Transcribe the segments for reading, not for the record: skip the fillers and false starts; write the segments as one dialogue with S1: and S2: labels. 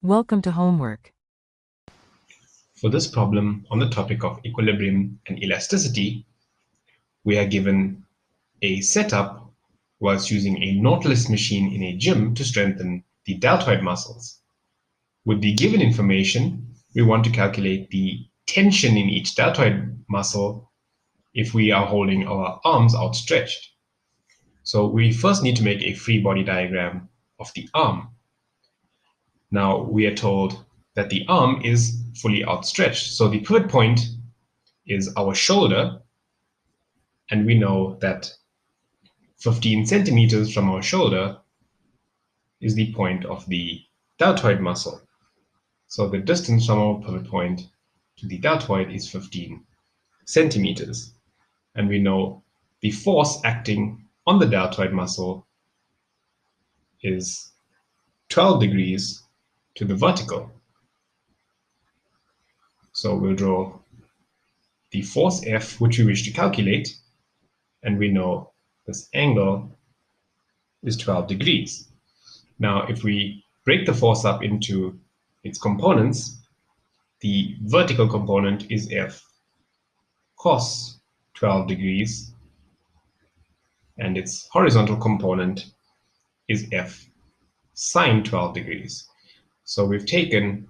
S1: Welcome to homework.
S2: For this problem on the topic of equilibrium and elasticity, we are given a setup whilst using a Nautilus machine in a gym to strengthen the deltoid muscles. With the given information, we want to calculate the tension in each deltoid muscle if we are holding our arms outstretched. So we first need to make a free body diagram of the arm. Now we are told that the arm is fully outstretched. So the pivot point is our shoulder, and we know that 15 centimeters from our shoulder is the point of the deltoid muscle. So the distance from our pivot point to the deltoid is 15 centimeters. And we know the force acting on the deltoid muscle is 12 degrees to the vertical. So we'll draw the force F, which we wish to calculate, and we know this angle is 12 degrees. Now, if we break the force up into its components, the vertical component is F cos 12 degrees, and its horizontal component is F sine 12 degrees. So we've taken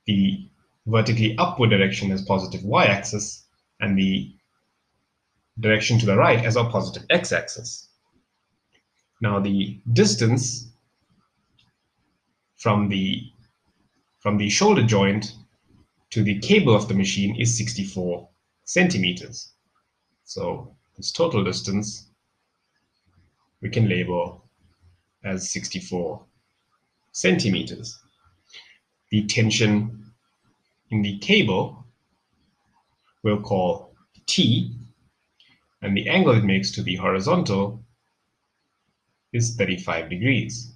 S2: the vertically upward direction as positive y-axis and the direction to the right as our positive x-axis. Now the distance from the shoulder joint to the cable of the machine is 64 centimeters. So this total distance we can label as 64 centimeters. The tension in the cable we'll call T, and the angle it makes to the horizontal is 35 degrees.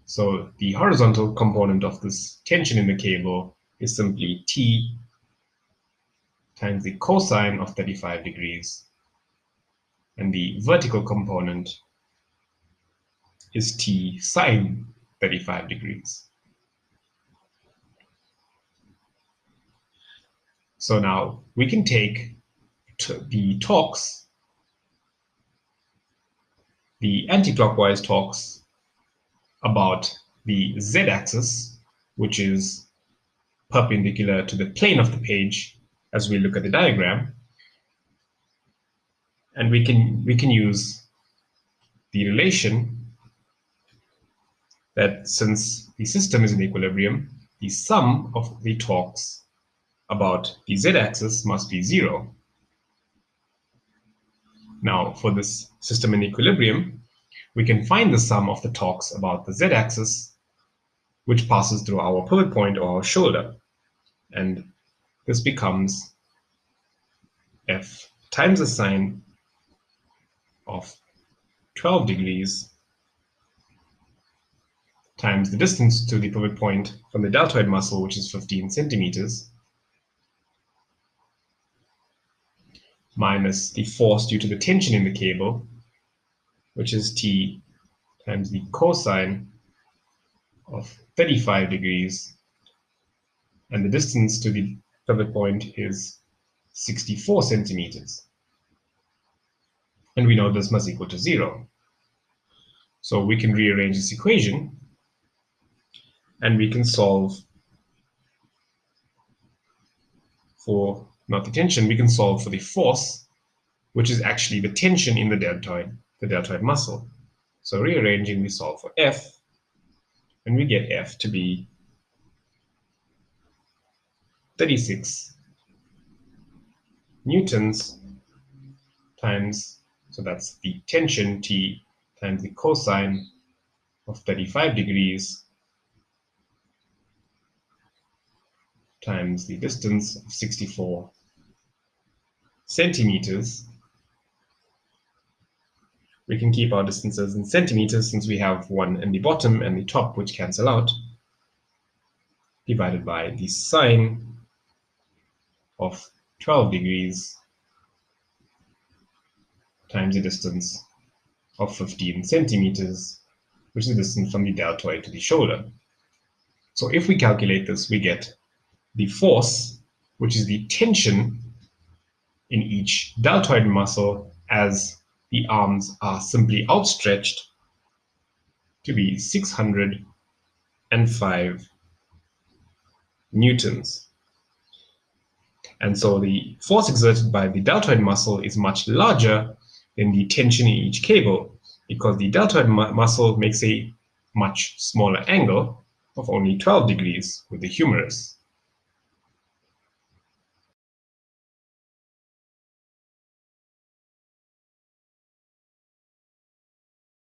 S2: So the horizontal component of this tension in the cable is simply T times the cosine of 35 degrees, and the vertical component is T sine 35 degrees. So now we can take the torques, the anti-clockwise torques about the z-axis, which is perpendicular to the plane of the page as we look at the diagram, and we can use the relation that since the system is in equilibrium, the sum of the torques about the z-axis must be 0. Now, for this system in equilibrium, we can find the sum of the torques about the z-axis, which passes through our pivot point or our shoulder. And this becomes F times the sine of 12 degrees times the distance to the pivot point from the deltoid muscle, which is 15 centimeters, minus the force due to the tension in the cable, which is T times the cosine of 35 degrees, and the distance to the pivot point is 64 centimeters. And we know this must equal to 0. So we can rearrange this equation, and we can solve for not the tension, we can solve for the force, which is actually the tension in the deltoid muscle. So rearranging, we solve for F, and we get F to be 36 newtons times, so that's the tension T times the cosine of 35 degrees times the distance of 64 centimeters. We can keep our distances in centimeters since we have one in the bottom and the top which cancel out, divided by the sine of 12 degrees times the distance of 15 centimeters, which is the distance from the deltoid to the shoulder. So if we calculate this, we get the force, which is the tension in each deltoid muscle as the arms are simply outstretched, to be 605 newtons. And so the force exerted by the deltoid muscle is much larger than the tension in each cable, because the deltoid muscle makes a much smaller angle of only 12 degrees with the humerus.